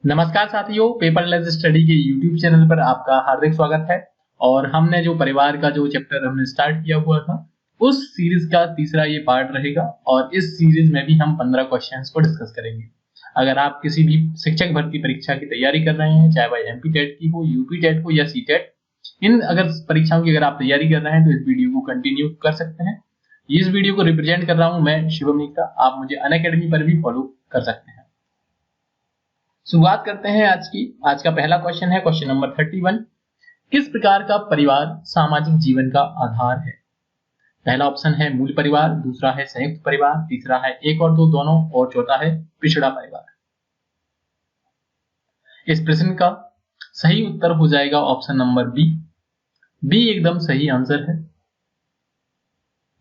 नमस्कार साथियों, paperless study के YouTube चैनल पर आपका हार्दिक स्वागत है। और हमने जो परिवार का जो चैप्टर हमने स्टार्ट किया हुआ था, उस सीरीज का तीसरा ये पार्ट रहेगा। और इस सीरीज में भी हम 15 क्वेश्चंस को डिस्कस करेंगे। अगर आप किसी भी शिक्षक भर्ती परीक्षा की तैयारी कर रहे हैं, चाहे वह MP टेट की हो, UP टेट हो या CTET, इन अगर परीक्षाओं की अगर आप तैयारी कर रहे हैं तो इस वीडियो को कंटिन्यू कर सकते हैं। इस वीडियो को रिप्रेजेंट कर रहा हूं मैं, शिवम निका। आप मुझे अनअकैडमी पर भी फॉलो कर सकते हैं। शुरुआत करते हैं आज का पहला क्वेश्चन है क्वेश्चन नंबर 31। किस प्रकार का परिवार सामाजिक जीवन का आधार है? पहला ऑप्शन है मूल परिवार, दूसरा है संयुक्त परिवार, तीसरा है एक और दो दोनों, और चौथा है पिछड़ा परिवार। इस प्रश्न का सही उत्तर हो जाएगा ऑप्शन नंबर बी एकदम सही आंसर है।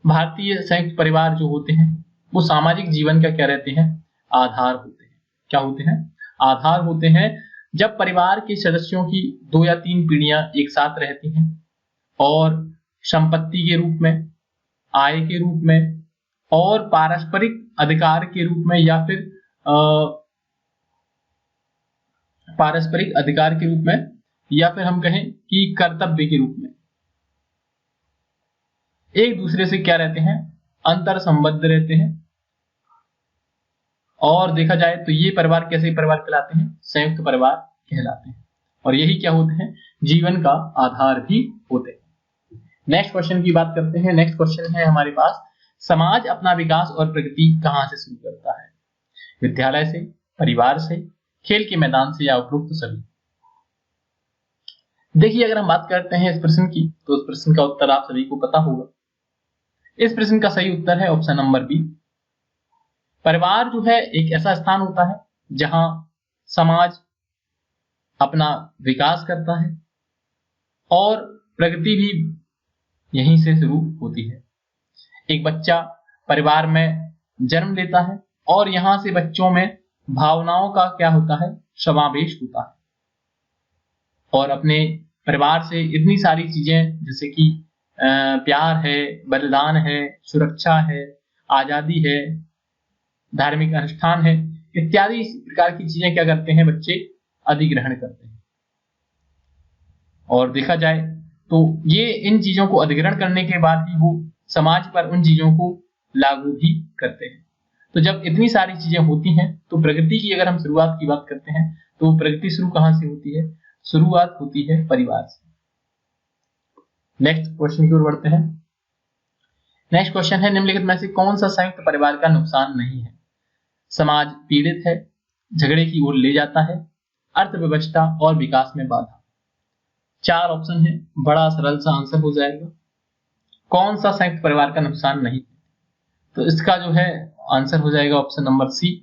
भारतीय संयुक्त परिवार जो होते हैं वो सामाजिक जीवन का क्या रहते हैं? आधार होते हैं। क्या होते हैं? आधार होते हैं। जब परिवार के सदस्यों की 2 या 3 पीढ़ियां एक साथ रहती हैं और संपत्ति के रूप में, आय के रूप में और पारस्परिक अधिकार के रूप में या फिर पारस्परिक अधिकार के रूप में या फिर हम कहें कि कर्तव्य के रूप में एक दूसरे से क्या रहते हैं? अंतर संबद्ध रहते हैं। और देखा जाए तो ये परिवार कैसे परिवार कहलाते हैं? संयुक्त परिवार कहलाते हैं। और यही क्या होते हैं? जीवन का आधार भी होते हैं। नेक्स्ट क्वेश्चन की बात करते हैं। नेक्स्ट क्वेश्चन है हमारे पास, समाज अपना विकास और प्रगति कहां से शुरू करता है? विद्यालय से, परिवार से, खेल के मैदान से या उपरोक्त सभी? देखिए, अगर हम बात करते हैं इस प्रश्न की तो इस प्रश्न का उत्तर आप सभी को पता होगा। इस प्रश्न का सही उत्तर है ऑप्शन नंबर बी। परिवार जो है एक ऐसा स्थान होता है जहां समाज अपना विकास करता है और प्रगति भी यहीं से शुरू होती है। एक बच्चा परिवार में जन्म लेता है और यहां से बच्चों में भावनाओं का क्या होता है? समावेश होता है। और अपने परिवार से इतनी सारी चीजें जैसे कि प्यार है, बलिदान है, सुरक्षा है, आजादी है, धार्मिक अनुष्ठान है, इत्यादि इस प्रकार की चीजें क्या करते हैं? बच्चे अधिग्रहण करते हैं। और देखा जाए तो ये इन चीजों को अधिग्रहण करने के बाद ही वो समाज पर उन चीजों को लागू भी करते हैं। तो जब इतनी सारी चीजें होती हैं तो प्रगति की अगर हम शुरुआत की बात करते हैं तो प्रगति शुरू कहां से होती है? शुरुआत होती है परिवार से। नेक्स्ट क्वेश्चन की ओर बढ़ते हैं। नेक्स्ट क्वेश्चन है, निम्नलिखित में से कौन सा संयुक्त परिवार का नुकसान नहीं है? समाज पीड़ित है, झगड़े की ओर ले जाता है, अर्थव्यवस्था और विकास में बाधा। 4 ऑप्शन है, बड़ा सरल सा आंसर हो जाएगा। कौन सा संयुक्त परिवार का नुकसान नहीं है? तो इसका जो है आंसर हो जाएगा ऑप्शन नंबर सी।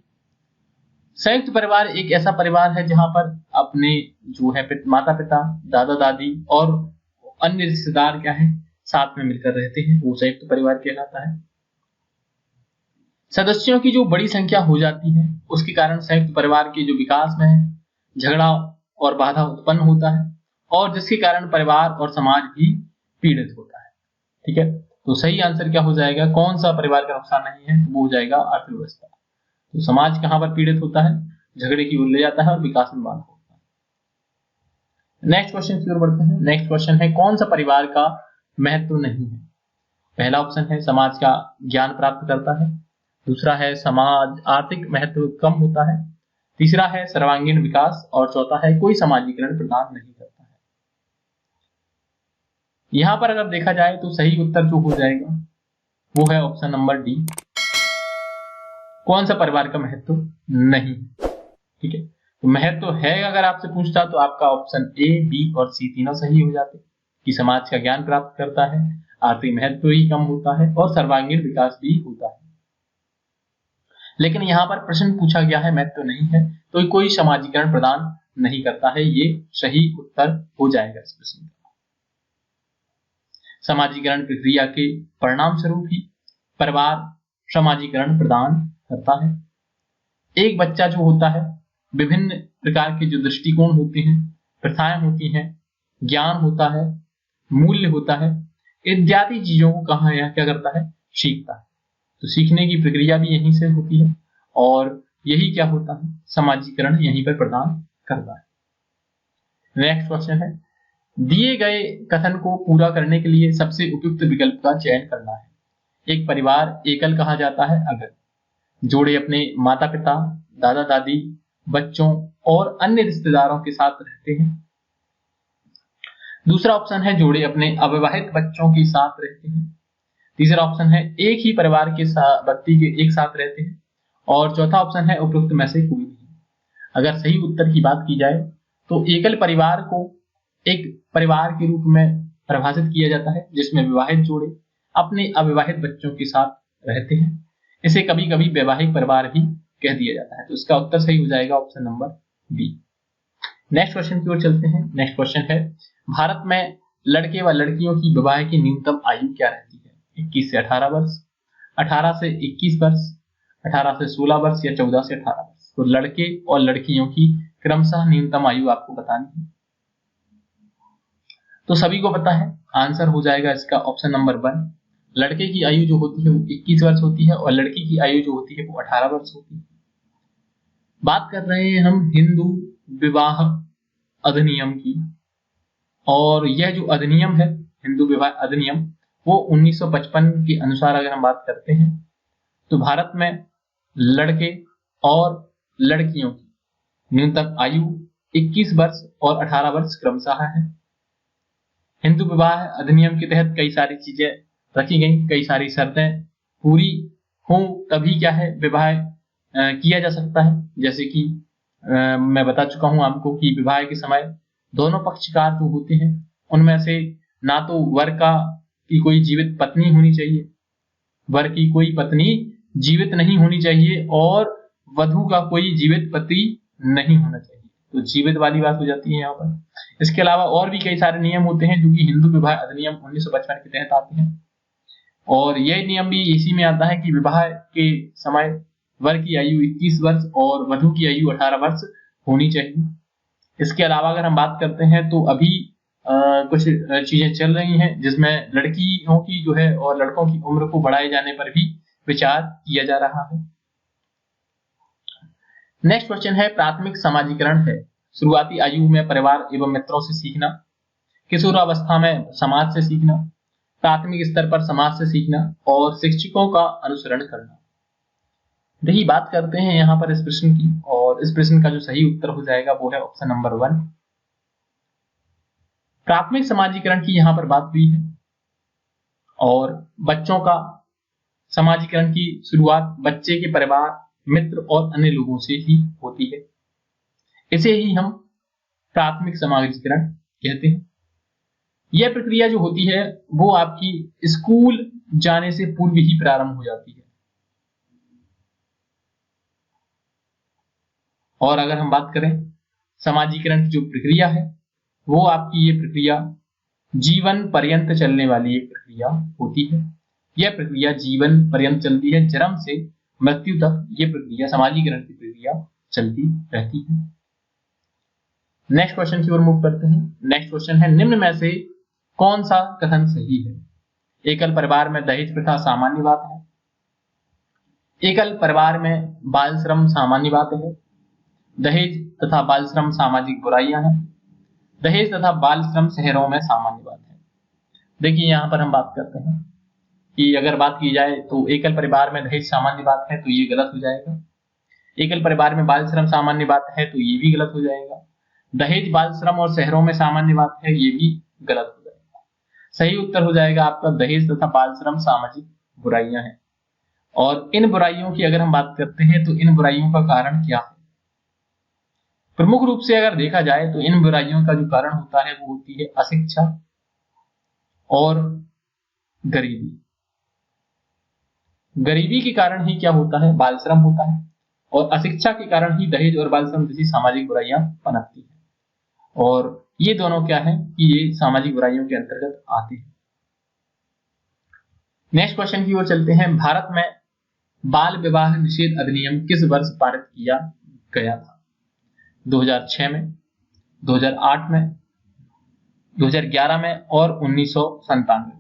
संयुक्त परिवार एक ऐसा परिवार है जहां पर अपने जो है माता पिता, दादा दादी और अन्य रिश्तेदार क्या है? साथ में मिलकर रहते हैं, वो संयुक्त परिवार कहलाता है। सदस्यों की जो बड़ी संख्या हो जाती है उसके कारण संयुक्त परिवार के जो विकास में झगड़ा और बाधा उत्पन्न होता है और जिसके कारण परिवार और समाज भी पीड़ित होता है। ठीक है, तो सही आंसर क्या हो जाएगा? कौन सा परिवार का नुकसान नहीं है? वो हो जाएगा अर्थव्यवस्था। तो समाज कहां पर पीड़ित होता है? झगड़े की ओर ले जाता है और विकास में बाधा होता है। नेक्स्ट क्वेश्चन की ओर बढ़ते हैं। नेक्स्ट क्वेश्चन है, कौन सा परिवार का महत्व नहीं है? पहला ऑप्शन है समाज का ज्ञान प्राप्त करता है, दूसरा है समाज आर्थिक महत्व कम होता है, तीसरा है सर्वांगीण विकास और चौथा है कोई समाजीकरण प्रदान नहीं करता है। यहां पर अगर देखा जाए तो सही उत्तर जो हो जाएगा वो है ऑप्शन नंबर डी। कौन सा परिवार का महत्व नहीं? ठीक है, तो महत्व है अगर आपसे पूछता तो आपका ऑप्शन ए, बी और सी तीनों सही हो जाते कि समाज का ज्ञान प्राप्त करता है, आर्थिक महत्व ही कम होता है और सर्वांगीण विकास भी होता है। लेकिन यहाँ पर प्रश्न पूछा गया है महत्व नहीं है तो कोई समाजीकरण प्रदान नहीं करता है, ये सही उत्तर हो जाएगा इस प्रश्न का। समाजीकरण प्रक्रिया के परिणाम स्वरूप ही परिवार समाजीकरण प्रदान करता है। एक बच्चा जो होता है विभिन्न प्रकार के जो दृष्टिकोण होते हैं, प्रथाएं होती हैं, ज्ञान होता है, मूल्य होता है, इत्यादि चीजों को कहाँ या क्या करता है? सीखता है। तो सीखने की प्रक्रिया भी यहीं से होती है और यही क्या होता है? समाजीकरण यहीं पर प्रदान करता है। नेक्स्ट क्वेश्चन है, दिए गए कथन को पूरा करने के लिए सबसे उपयुक्त विकल्प का चयन करना है। एक परिवार एकल कहा जाता है अगर जोड़े अपने माता पिता, दादा दादी, बच्चों और अन्य रिश्तेदारों के साथ रहते हैं। दूसरा ऑप्शन है जोड़े अपने अविवाहित बच्चों के साथ रहते हैं। तीसरा ऑप्शन है एक ही परिवार के व्यक्ति के एक साथ रहते हैं। और चौथा ऑप्शन है उपयुक्त में से कोई नहीं। अगर सही उत्तर की बात की जाए तो एकल परिवार को एक परिवार के रूप में परिभाषित किया जाता है जिसमें विवाहित जोड़े अपने अविवाहित बच्चों के साथ रहते हैं। इसे कभी कभी वैवाहिक परिवार भी कह दिया जाता है। तो इसका उत्तर सही हो जाएगा option number B. Next question की ओर चलते हैं। नेक्स्ट क्वेश्चन है, भारत में लड़के व लड़कियों की विवाह की न्यूनतम आयु क्या रहती है? 21 से 18 वर्ष, 18 से 21 वर्ष, 18 से 16 वर्ष या 14 से 18 वर्ष। तो लड़के और लड़कियों की क्रमशः न्यूनतम आयु आपको बतानी है। तो सभी को पता है, आंसर हो जाएगा इसका ऑप्शन नंबर 1। लड़के की आयु जो होती है वो 21 वर्ष होती है और लड़की की आयु जो होती है वो 18 वर्ष होती है। बात कर रहे हैं हम हिंदू विवाह अधिनियम की, और यह जो अधिनियम है हिंदू विवाह अधिनियम वो 1955 के अनुसार अगर हम बात करते हैं तो भारत में लड़के और लड़कियों की न्यूनतम आयु 21 वर्ष और 18 वर्ष क्रमशः है। हिंदू विवाह अधिनियम के तहत कई सारी चीजें रखी गई, कई सारी शर्तें पूरी हों तभी क्या है विवाह किया जा सकता है। जैसे कि मैं बता चुका हूं आपको कि विवाह के समय दोनों पक्षकार जो होते हैं उनमें से ना तो वर की कोई जीवित पत्नी होनी चाहिए, वर की कोई पत्नी जीवित नहीं होनी चाहिए और वधू का कोई जीवित पति नहीं होना चाहिए। तो जीवित वाली बात हो जाती है यहाँ पर। इसके अलावा और भी कई सारे नियम होते हैं जो कि हिंदू विवाह अधिनियम 1955 के तहत आते हैं, और यह नियम भी इसी में आता है कि विवाह के समय वर की आयु 21 वर्ष और वधू की आयु 18 वर्ष होनी चाहिए। इसके अलावा अगर हम बात करते हैं तो अभी कुछ चीजें चल रही हैं जिसमें लड़कियों की जो है और लड़कों की उम्र को बढ़ाए जाने पर भी विचार किया जा रहा है। नेक्स्ट क्वेश्चन है, प्राथमिक समाजीकरण है शुरुआती आयु में परिवार एवं मित्रों से सीखना, किशोरावस्था में समाज से सीखना, प्राथमिक स्तर पर समाज से सीखना और शिक्षकों का अनुसरण करना। देखिए बात करते हैं यहाँ पर इस प्रश्न की, और इस प्रश्न का जो सही उत्तर हो जाएगा वो है ऑप्शन नंबर 1। प्राथमिक समाजीकरण की यहाँ पर बात हुई है और बच्चों का समाजीकरण की शुरुआत बच्चे के परिवार, मित्र और अन्य लोगों से ही होती है। इसे ही हम प्राथमिक समाजीकरण कहते हैं। यह प्रक्रिया जो होती है वो आपकी स्कूल जाने से पूर्व ही प्रारंभ हो जाती है। और अगर हम बात करें समाजीकरण की जो प्रक्रिया है वो आपकी ये प्रक्रिया जीवन पर्यंत चलने वाली एक प्रक्रिया होती है। यह प्रक्रिया जीवन पर्यंत चलती है, जन्म से मृत्यु तक ये प्रक्रिया समाजीकरण की प्रक्रिया चलती रहती है। नेक्स्ट क्वेश्चन की ओर मूव करते हैं। नेक्स्ट क्वेश्चन है, निम्न में से कौन सा कथन सही है? एकल परिवार में दहेज प्रथा सामान्य बात है, एकल परिवार में बाल श्रम सामान्य बात है, दहेज तथा बाल श्रम सामाजिक बुराइयां हैं, दहेज तथा बाल श्रम शहरों में सामान्य बात है। देखिए यहाँ पर हम बात करते हैं कि अगर बात की जाए तो एकल परिवार में दहेज सामान्य बात है तो ये गलत हो जाएगा, एकल परिवार में बाल श्रम सामान्य बात है तो ये भी गलत हो जाएगा, दहेज बाल श्रम और शहरों में सामान्य बात है ये भी गलत हो जाएगा। सही उत्तर हो जाएगा आपका दहेज तथा बाल श्रम सामाजिक बुराइयां हैं। और इन बुराइयों की अगर हम बात करते हैं तो इन बुराइयों का कारण क्या है? प्रमुख रूप से अगर देखा जाए तो इन बुराइयों का जो कारण होता है वो होती है अशिक्षा और गरीबी। गरीबी के कारण ही क्या होता है? बाल श्रम होता है, और अशिक्षा के कारण ही दहेज और बाल श्रम जैसी सामाजिक बुराइयां पनपती हैं। और ये दोनों क्या है कि ये सामाजिक बुराइयों के अंतर्गत आते हैं। नेक्स्ट क्वेश्चन की ओर चलते हैं। भारत में बाल विवाह निषेध अधिनियम किस वर्ष पारित किया गया था? 2006 में, 2008 में, 2011 में और 1997 में।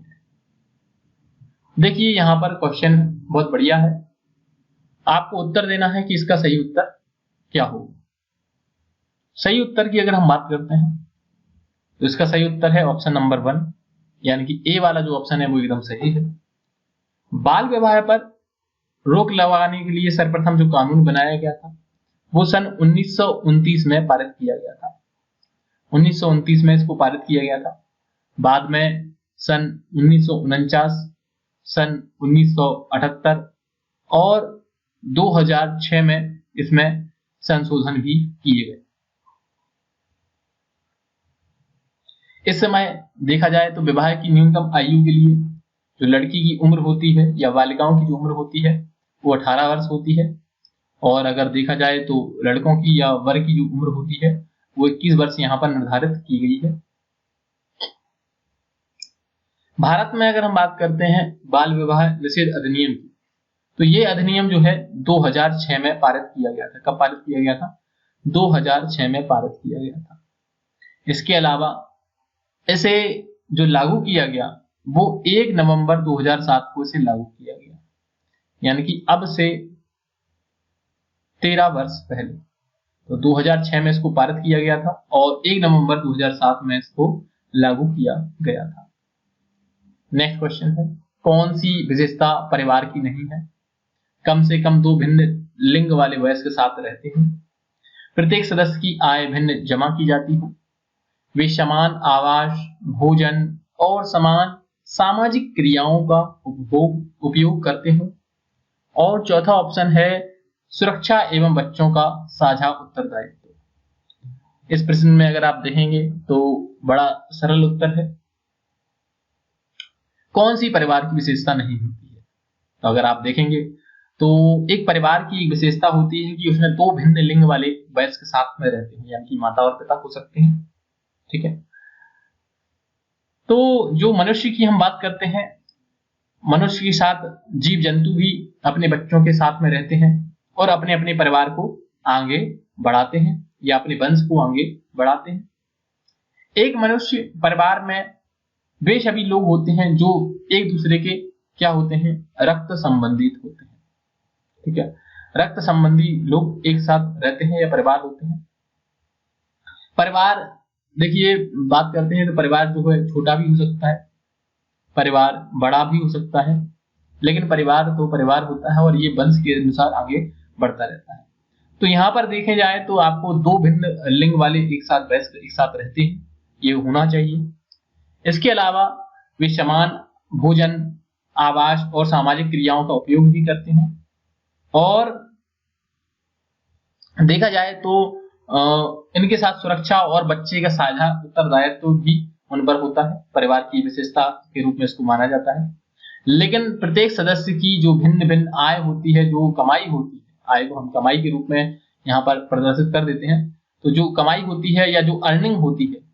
देखिए यहाँ पर क्वेश्चन बहुत बढ़िया है, आपको उत्तर देना है कि इसका सही उत्तर क्या होगा। सही उत्तर की अगर हम बात करते हैं तो इसका सही उत्तर है ऑप्शन नंबर 1, यानी कि ए वाला जो ऑप्शन है वो एकदम सही है। बाल विवाह पर रोक लगाने के लिए सर्वप्रथम जो कानून बनाया गया था वो सन 1929 में पारित किया गया था। 1929 में इसको पारित किया गया था। बाद में सन 1949, सन 1978 और 2006 में इसमें संशोधन भी किए गए। इस समय देखा जाए तो विवाह की न्यूनतम आयु के लिए जो लड़की की उम्र होती है या बालिकाओं की जो उम्र होती है वो 18 वर्ष होती है, और अगर देखा जाए तो लड़कों की या वर की जो उम्र होती है वो 21 वर्ष यहाँ पर निर्धारित की गई है। भारत में अगर हम बात करते हैं बाल विवाह निषेध अधिनियम की, तो ये अधिनियम जो है 2006 में पारित किया गया था। कब पारित किया गया था? 2006 में पारित किया गया था। इसके अलावा इसे जो लागू किया गया वो 1 नवंबर 2007 को इसे लागू किया गया, यानी कि अब से 13 वर्ष पहले। तो 2006 में इसको पारित किया गया था और 1 नवंबर 2007 में इसको लागू किया गया था। नेक्स्ट क्वेश्चन है, कौन सी विशेषता परिवार की नहीं है? कम से कम 2 भिन्न लिंग वाले वयस्क के साथ रहते हैं, प्रत्येक सदस्य की आय भिन्न जमा की जाती है, वे समान आवास, भोजन और समान सामाजिक क्रियाओं का उपयोग करते हैं, और चौथा ऑप्शन है सुरक्षा एवं बच्चों का साझा उत्तरदायित्व। इस प्रश्न में अगर आप देखेंगे तो बड़ा सरल उत्तर है, कौन सी परिवार की विशेषता नहीं होती है? तो अगर आप देखेंगे तो एक परिवार की एक विशेषता होती है कि उसमें 2 भिन्न लिंग वाले वयस्क साथ में रहते हैं, यानी कि माता और पिता हो सकते हैं। ठीक है, तो जो मनुष्य की हम बात करते हैं, मनुष्य के साथ जीव जंतु भी अपने बच्चों के साथ में रहते हैं और अपने अपने परिवार को आगे बढ़ाते हैं या अपने वंश को आगे बढ़ाते हैं। एक मनुष्य परिवार में वे सभी लोग होते हैं जो एक दूसरे के क्या होते हैं? रक्त संबंधित होते हैं। ठीक है, रक्त संबंधी लोग एक साथ रहते हैं या परिवार होते हैं। परिवार देखिए बात करते हैं तो परिवार जो है छोटा भी हो सकता है, परिवार बड़ा भी हो सकता है, लेकिन परिवार तो परिवार होता है और ये वंश के अनुसार आगे बढ़ता रहता है। तो यहाँ पर देखे जाए तो आपको 2 भिन्न लिंग वाले एक साथ वयस्क एक साथ रहते हैं, ये होना चाहिए। इसके अलावा वे समान भोजन, आवास और सामाजिक क्रियाओं का उपयोग भी करते हैं, और देखा जाए तो इनके साथ सुरक्षा और बच्चे का साझा उत्तरदायित्व भी उन पर होता है, परिवार की विशेषता के रूप में इसको माना जाता है। लेकिन प्रत्येक सदस्य की जो भिन्न भिन्न आय होती है, जो कमाई होती है, आय को हम कमाई के रूप में यहाँ पर प्रदर्शित कर देते हैं, तो जो कमाई होती है या जो अर्निंग होती है,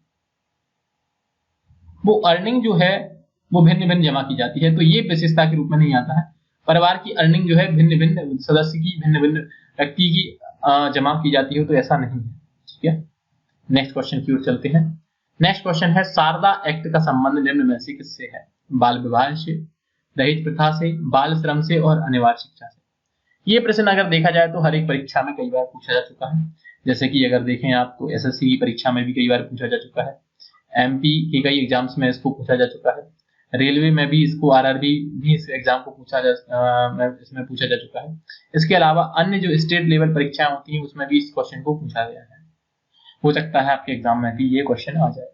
वो अर्निंग जो है वो भिन्न भिन्न जमा की जाती है। तो ये विशेषता के रूप में नहीं आता है। परिवार की अर्निंग जो है भिन्न भिन्न सदस्य की, भिन्न भिन्न व्यक्ति की जमा की जाती है, तो ऐसा नहीं है। ठीक है, नेक्स्ट क्वेश्चन की ओर चलते हैं। नेक्स्ट क्वेश्चन है, शारदा एक्ट का संबंध निम्न में से किससे है? बाल विवाह से, दहेज प्रथा से, बाल श्रम से और अनिवार्य शिक्षा से। ये प्रश्न अगर देखा जाए तो हर एक परीक्षा में कई बार पूछा जा चुका है। जैसे कि अगर देखें आप तो एसएससी की परीक्षा में भी कई बार पूछा जा चुका है, एमपी के कई एग्जाम्स में इसको पूछा जा चुका है, रेलवे में भी इसको, आरआरबी भी इस एग्जाम को इसमें पूछा जा चुका है। इसके अलावा अन्य जो स्टेट लेवल परीक्षाएं होती हैं उसमें भी इस क्वेश्चन को पूछा गया है। हो सकता है आपके एग्जाम में भी ये क्वेश्चन आ जाए।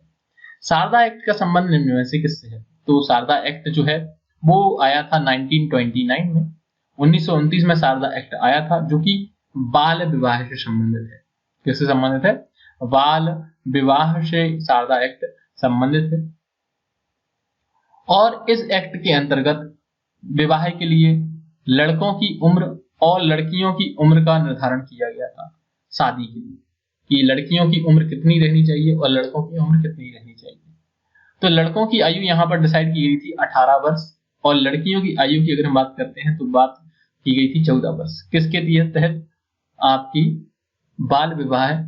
शारदा एक्ट का संबंध निम्न में से किससे है? तो शारदा एक्ट जो है वो आया था 1929 में। 1929 में शारदा एक्ट आया था, जो कि बाल विवाह से संबंधित है। किससे संबंधित है? बाल विवाह से शारदा एक्ट संबंधित है। और इस एक्ट के अंतर्गत विवाह के लिए लड़कों की उम्र और लड़कियों की उम्र का निर्धारण किया गया था शादी के लिए, कि लड़कियों की उम्र कितनी रहनी चाहिए और लड़कों की उम्र कितनी रहनी चाहिए। तो लड़कों की आयु यहाँ पर डिसाइड की गई थी 18 वर्ष, और लड़कियों की आयु की अगर हम बात करते हैं तो बात की गई थी 14 वर्ष। किसके तहत? आपकी बाल विवाह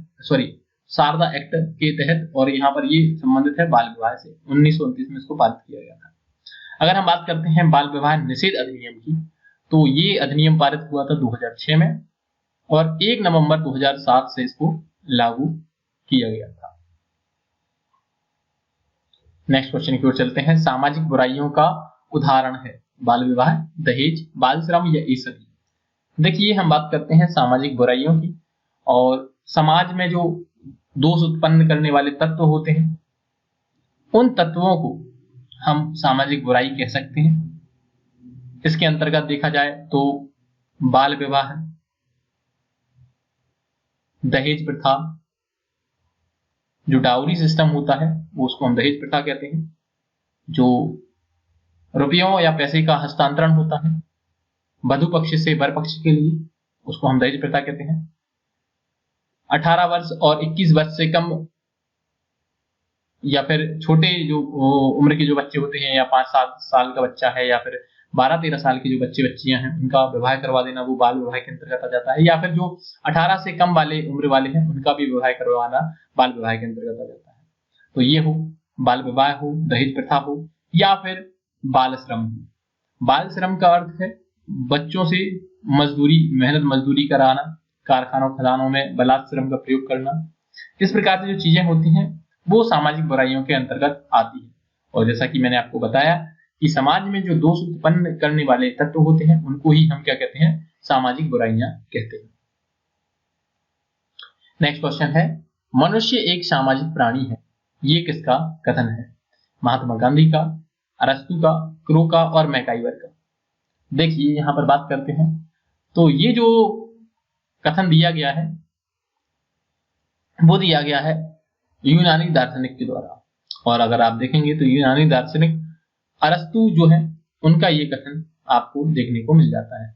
शारदा एक्ट के तहत, और यहाँ पर ये संबंधित है बाल विवाह से। 1929 में इसको पारित किया गया था। अगर हम बात करते हैं बाल विवाह निषेध अधिनियम की, तो ये अधिनियम पारित हुआ था 2006 में, और 1 नवंबर 2007 से इसको लागू किया गया था। नेक्स्ट क्वेश्चन की ओर चलते हैं। सामाजिक बुराइयों का उदाहरण है बाल विवाह, दहेज, बाल श्रम या ये सभी। देखिए हम बात करते हैं सामाजिक बुराइयों की, और समाज में जो दोष उत्पन्न करने वाले तत्व होते हैं उन तत्वों को हम सामाजिक बुराई कह सकते हैं। इसके अंतर्गत देखा जाए तो बाल विवाह, दहेज प्रथा, जो डाउरी सिस्टम होता है वो उसको हम दहेज प्रथा कहते हैं, जो रुपयों या पैसे का हस्तांतरण होता है वधु पक्ष से वर पक्ष के लिए उसको हम दहेज प्रथा कहते हैं। 18 वर्ष और 21 वर्ष से कम या फिर छोटे जो उम्र के जो बच्चे होते हैं, या 5-7 साल का बच्चा है या फिर 12-13 साल के जो बच्चे बच्चियां हैं उनका विवाह करवा देना वो बाल विवाह के अंतर्गत आ जाता है। या फिर जो 18 से कम वाले उम्र वाले हैं उनका भी विवाह करवाना बाल विवाह के अंतर्गत आ जाता है। तो ये हो बाल विवाह हो, दहेज प्रथा हो या फिर बाल श्रम हो। बाल श्रम का अर्थ है बच्चों से मजदूरी, मेहनत मजदूरी कराना, कारखानों खदानों में बलात्श्रम का प्रयोग करना। इस प्रकार से जो चीजें होती हैं वो सामाजिक बुराइयों के अंतर्गत आती है। और जैसा कि मैंने आपको बताया कि समाज में जो दोष उत्पन्न करने वाले तत्व होते हैं उनको ही हम क्या कहते हैं, सामाजिक बुराइयां कहते हैं। नेक्स्ट क्वेश्चन है, मनुष्य एक सामाजिक प्राणी है, ये किसका कथन है? महात्मा गांधी का, अरस्तू का, क्रो का और मैकाइवर का। देखिए यहां पर बात करते हैं तो ये जो कथन दिया गया है वो दिया गया है यूनानी दार्शनिक के द्वारा। और अगर आप देखेंगे तो यूनानी दार्शनिक अरस्तू जो है उनका ये कथन आपको देखने को मिल जाता है।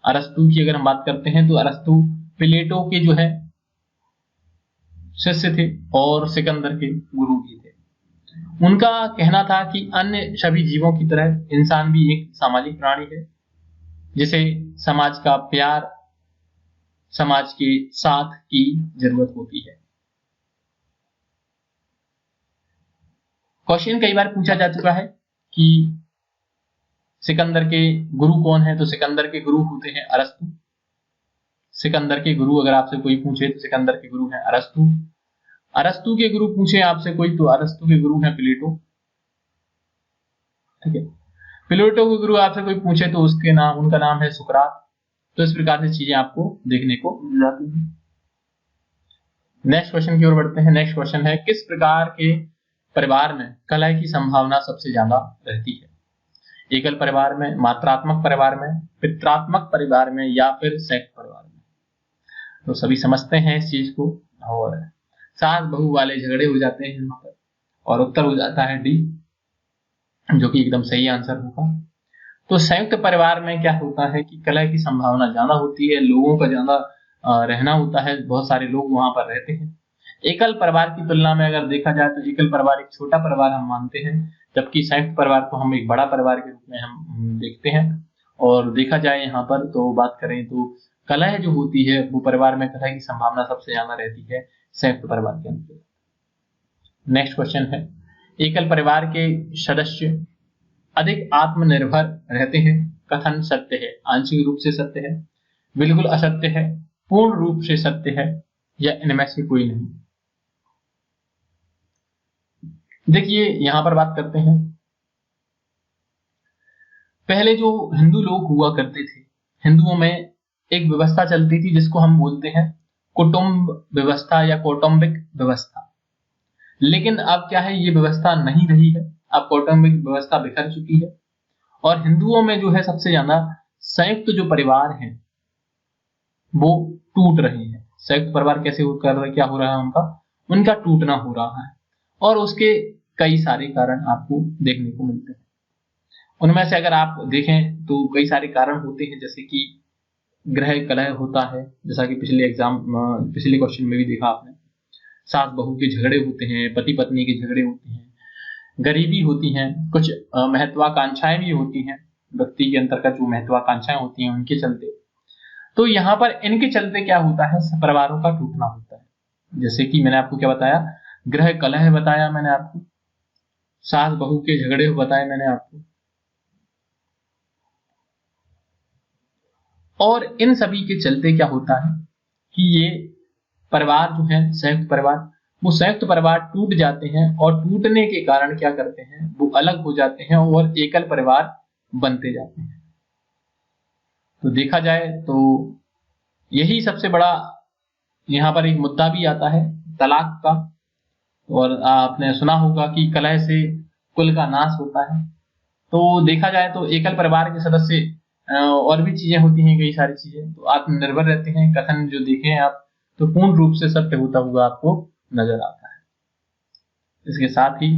अरस्तू की अगर हम बात करते हैं तो अरस्तू प्लेटो के जो है शिष्य थे और सिकंदर के गुरु भी थे। उनका कहना था कि अन्य सभी जीवों की तरह इंसान भी एक सामाजिक प्राणी है, जिसे समाज का प्यार, समाज के साथ की जरूरत होती है। क्वेश्चन कई बार पूछा जा चुका है कि सिकंदर के गुरु कौन है, तो सिकंदर के गुरु होते हैं अरस्तू। सिकंदर के गुरु अगर आपसे कोई पूछे तो सिकंदर के गुरु हैं अरस्तू। अरस्तू के गुरु पूछे आपसे कोई तो अरस्तू के गुरु हैं प्लेटो। ठीक है, प्लेटो के गुरु आपसे कोई पूछे तो उनका नाम है सुकरात। तो इस प्रकार से चीजें आपको देखने को मिल जाती हैं। नेक्स्ट क्वेश्चन की ओर बढ़ते हैं। नेक्स्ट क्वेश्चन है, किस प्रकार के परिवार में कलह की संभावना सबसे ज्यादा रहती है? एकल परिवार में, मात्रात्मक परिवार में, पित्रात्मक परिवार में या फिर संयुक्त परिवार में? तो सभी समझते हैं इस चीज को, और सास बहू वाले झगड़े हो जाते हैं यहाँ पर, और उत्तर हो जाता है डी, जो कि एकदम सही आंसर होगा। तो संयुक्त परिवार में क्या होता है कि कलह की संभावना ज्यादा होती है, लोगों का ज्यादा रहना होता है, बहुत सारे लोग वहां पर रहते हैं। एकल परिवार की तुलना में अगर देखा जाए तो एकल परिवार एक छोटा परिवार हम मानते हैं, जबकि संयुक्त परिवार को हम एक बड़ा परिवार के रूप में हम देखते हैं। और देखा जाए यहाँ पर तो बात करें तो कलह जो होती है वो परिवार में कलह की संभावना सबसे ज्यादा रहती है संयुक्त परिवार के अंदर। नेक्स्ट क्वेश्चन है, एकल परिवार के सदस्य अधिक आत्मनिर्भर रहते हैं, कथन सत्य है, आंशिक रूप से सत्य है, बिल्कुल असत्य है, पूर्ण रूप से सत्य है, या इनमें से कोई नहीं? देखिए यहां पर बात करते हैं, पहले जो हिंदू लोग हुआ करते थे, हिंदुओं में एक व्यवस्था चलती थी जिसको हम बोलते हैं कुटुंब व्यवस्था या कौटुंबिक व्यवस्था। लेकिन अब क्या है, ये व्यवस्था नहीं रही है, अब कौटुंबिक व्यवस्था बिखर चुकी है। और हिंदुओं में जो है सबसे ज्यादा संयुक्त जो परिवार हैं वो टूट रहे हैं। संयुक्त परिवार कैसे क्या हो रहा है, उनका टूटना हो रहा है, और उसके कई सारे कारण आपको देखने को मिलते हैं। उनमें से अगर आप देखें तो कई सारे कारण होते हैं, जैसे कि गृह कलह होता है, जैसा कि पिछले क्वेश्चन में भी देखा आपने, सास बहू के झगड़े होते हैं, पति पत्नी के झगड़े होते हैं, गरीबी होती है, कुछ महत्वाकांक्षाएं भी होती हैं, व्यक्ति के अंतर्गत जो महत्वाकांक्षाएं होती हैं उनके चलते। तो यहाँ पर इनके चलते क्या होता है, परिवारों का टूटना होता है। जैसे कि मैंने आपको क्या बताया, गृह कलह बताया मैंने आपको, सास बहू के झगड़े बताए मैंने आपको, और इन सभी के चलते क्या होता है कि ये परिवार जो है संयुक्त परिवार, वो संयुक्त परिवार टूट जाते हैं और टूटने के कारण क्या करते हैं, वो अलग हो जाते हैं और एकल परिवार बनते जाते हैं। तो देखा जाए तो यही सबसे बड़ा यहाँ पर एक मुद्दा भी आता है तलाक का। और आपने सुना होगा कि कलह से कुल का नाश होता है। तो देखा जाए तो एकल परिवार के सदस्य और भी चीजें होती हैं, कई सारी चीजें तो आत्मनिर्भर रहते हैं। कथन जो देखें आप तो पूर्ण रूप से सत्य होता हुआ आपको नजर आता है। इसके साथ ही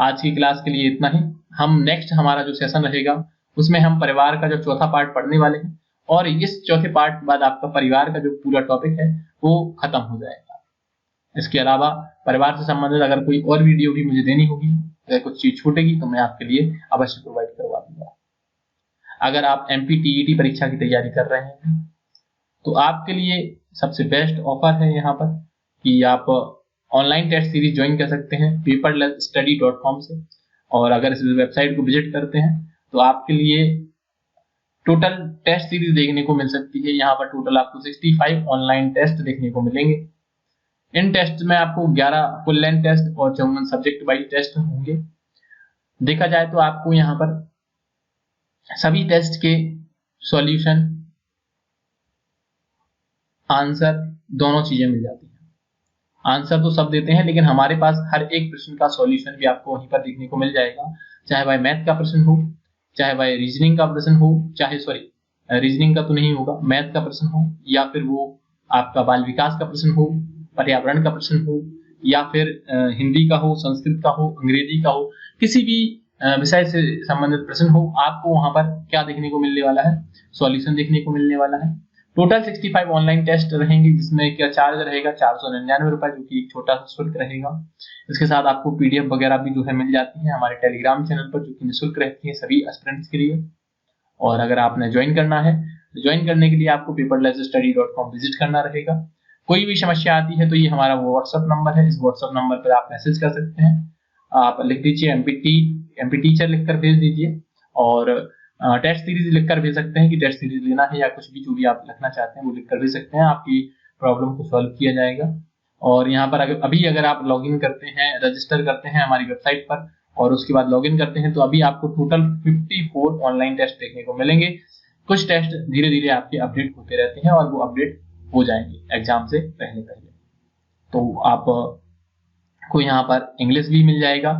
आज की क्लास के लिए इतना ही। हम नेक्स्ट हमारा जो सेशन रहेगा उसमें हम परिवार का जो चौथा पार्ट पढ़ने वाले हैं और इस चौथे पार्ट के बाद आपका परिवार का जो पूरा टॉपिक है वो खत्म हो जाएगा। इसके अलावा परिवार से संबंधित अगर कोई और वीडियो भी मुझे देनी होगी, अगर कुछ चीज छूटेगी तो मैं आपके लिए अवश्य प्रोवाइड करवा दूंगा। अगर आप MPTET परीक्षा की तैयारी कर रहे हैं तो आपके लिए सबसे बेस्ट ऑफर है यहाँ पर कि आप ऑनलाइन टेस्ट सीरीज ज्वाइन कर सकते हैं paperlessstudy.com से। और अगर इस वेबसाइट को विजिट करते हैं तो आपके लिए टोटल टेस्ट सीरीज देखने को मिल सकती है। यहाँ पर टोटल आपको 65 ऑनलाइन टेस्ट देखने को मिलेंगे। इन टेस्ट में आपको 11 फुल लेंथ टेस्ट और 54 सब्जेक्ट वाइज टेस्ट होंगे। देखा जाए तो आपको यहाँ पर सभी टेस्ट के सॉल्यूशन, आंसर दोनों चीजें मिल जाती हैं। आंसर तो सब देते हैं लेकिन हमारे पास हर एक प्रश्न का सॉल्यूशन भी आपको वहीं पर देखने को मिल जाएगा, चाहे वह मैथ का प्रश्न हो, चाहे वह रीजनिंग का प्रश्न हो, चाहे रीजनिंग का तो नहीं होगा, मैथ का प्रश्न हो, या फिर वो आपका बाल विकास का प्रश्न हो, पर्यावरण का प्रश्न हो, या फिर हिंदी का हो, संस्कृत का हो, अंग्रेजी का हो, किसी भी विषय से संबंधित प्रश्न हो, आपको वहां पर क्या देखने को मिलने वाला है, सॉल्यूशन देखने को मिलने वाला है। टोटल 65 ऑनलाइन टेस्ट रहेंगे जिसमें क्या चार्ज रहेगा 499 रुपए, जो कि एक छोटा सा शुल्क रहेगा। इसके साथ आपको PDF वगैरह भी जो है मिल जाती है हमारे टेलीग्राम चैनल पर, जो कि निःशुल्क रहती है सभी एस्पिरेंट्स के लिए। और अगर आपने ज्वाइन करना है तो ज्वाइन करने के लिए आपको paperlessstudy.com विजिट करना रहेगा। कोई भी समस्या आती है तो ये हमारा व्हाट्सएप नंबर है, इस व्हाट्सएप नंबर पर आप मैसेज कर सकते हैं। आप लिख दीजिए MP टीचर लिखकर भेज दीजिए और टेस्ट सीरीज लिखकर भेज सकते हैं कि टेस्ट सीरीज लेना है, या कुछ भी जो भी आप लिखना चाहते हैं वो लिखकर भेज सकते हैं। आपकी प्रॉब्लम को सॉल्व किया जाएगा। और यहाँ पर अगर आप लॉगिन करते हैं, रजिस्टर करते हैं हमारी वेबसाइट पर और उसके बाद लॉगिन करते हैं तो अभी आपको टोटल 54 ऑनलाइन टेस्ट देखने को मिलेंगे। कुछ टेस्ट धीरे धीरे आपके अपडेट होते रहते हैं और वो अपडेट हो जाएंगे एग्जाम से पहले। तो आप को यहाँ पर इंग्लिश भी मिल जाएगा,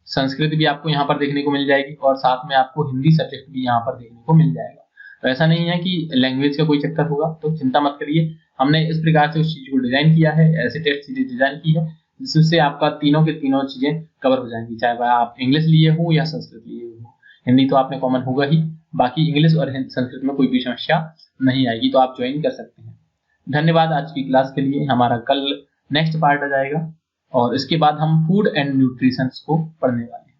संस्कृत भी आपको यहाँ पर देखने को मिल जाएगी और साथ में आपको हिंदी सब्जेक्ट भी यहाँ पर देखने को मिल जाएगा। तो ऐसा नहीं है कि लैंग्वेज का कोई चक्कर होगा, तो चिंता मत करिए। हमने इस प्रकार से उस चीज को डिजाइन किया है, ऐसे टेस्ट सीरीज डिजाइन की है जिससे आपका तीनों के तीनों चीजें कवर हो जाएंगी, चाहे वह आप इंग्लिश लिए हो या संस्कृत लिए हो। हिंदी तो आपने कॉमन होगा ही, बाकी इंग्लिश और संस्कृत में कोई भी समस्या नहीं आएगी, तो आप ज्वाइन कर सकते हैं। धन्यवाद आज की क्लास के लिए। हमारा कल नेक्स्ट पार्ट आ जाएगा और इसके बाद हम फूड एंड न्यूट्रिशन को पढ़ने वाले हैं।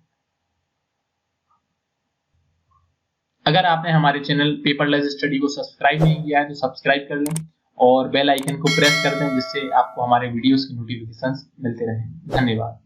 अगर आपने हमारे चैनल पेपरलेस स्टडी को सब्सक्राइब नहीं किया है तो सब्सक्राइब कर लें और बेल आइकन को प्रेस कर दें, जिससे आपको हमारे वीडियोस की नोटिफिकेशंस मिलते रहें। धन्यवाद।